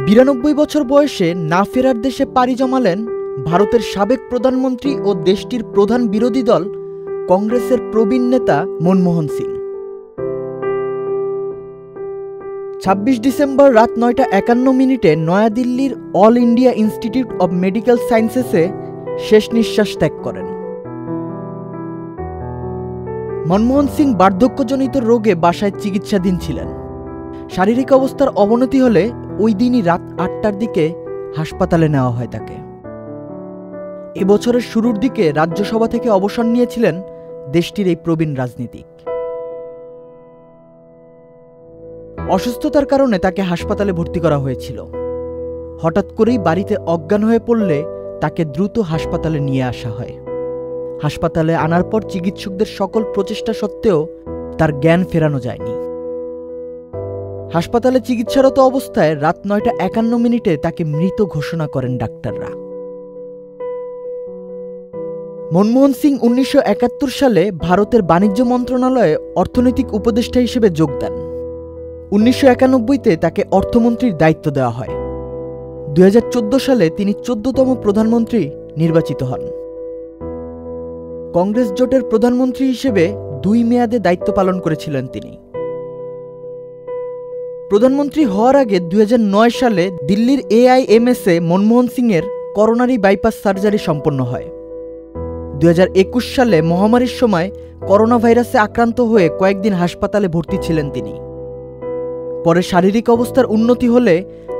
92 বছর বয়সে না ফেরার দেশে পাড়ি জমালেন ভারতের সাবেক প্রধানমন্ত্রী ও দেশটির প্রধান বিরোধী দল কংগ্রেসের প্রবীণ নেতা মনমোহন সিং। 26 ডিসেম্বর রাত 9:51 নয়াদিল্লির All India Institute of Medical সায়েন্সেসে শেষ নিঃশ্বাস ত্যাগ করেন। মনমোহন সিং বার্ধক্যজনিত রোগে বাসায় চিকিৎসাধীন ছিলেন। শারীরিক অবস্থার অবনতি হলে ওই দিনই রাত 8টার দিকে হাসপাতালে নেওয়া হয় তাকে। এবছরের শুরুর দিকে রাজ্যসভা থেকে অবসর নিয়েছিলেন দেশটির এই প্রবীণ রাজনীতিক। অসুস্থতার কারণে তাকে হাসপাতালে ভর্তি করা হয়েছিল। হঠাৎ করেই বাড়িতে অজ্ঞান হয়ে পড়লে তাকে দ্রুত হাসপাতালে নিয়ে আসা হয়। হাসপাতালে আনার পর চিকিৎসকদের সকল প্রচেষ্টা সত্ত্বেও তার জ্ঞান ফেরানো যায়নি। হাসপাতালে চিকিৎসারত অবস্থায় রাত 9:51 তাকে মৃত ঘোষণা করেন ডাক্তাররা। মনমোহন সিং 1971 সালে ভারতের বাণিজ্য মন্ত্রণালয়ে অর্থনৈতিক উপদেষ্টা হিসেবে যোগ দেন। 1991-তে তাকে অর্থমন্ত্রীর দায়িত্ব দেওয়া হয়। 2014 সালে তিনি 14তম প্রধানমন্ত্রী নির্বাচিত হন। কংগ্রেস জোটের প্রধানমন্ত্রী হিসেবে 2 মেয়াদে দায়িত্ব পালন করেছিলেন তিনি। প্রধানমন্ত্রী হওয়ার আগে 2009 সালে দিল্লির AIMS-এ মনমোহন সিংয়ের করোনারি বাইপাস সার্জারি সম্পন্ন হয়। 2021 সালে মহামারীর সময় করোনা ভাইরাসে আক্রান্ত হয়ে কয়েকদিন হাসপাতালে ভর্তি ছিলেন তিনি। পরে শারীরিক অবস্থার উন্নতি হলে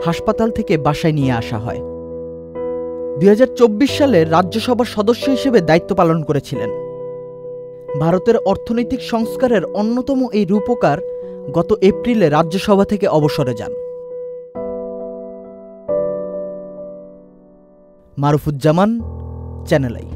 হাসপাতাল থেকে বাসায় নিয়ে আসা হয়। 2024 সালে রাজ্যসভার সদস্য হিসেবে দায়িত্ব পালন করেছিলেন। ভারতের অর্থনৈতিক সংস্কারের অন্যতম এই রূপকার গত এপ্রিলে রাজ্যসভা থেকে অবসরে যান। মারুফুজ্জামান, চ্যানেল আই।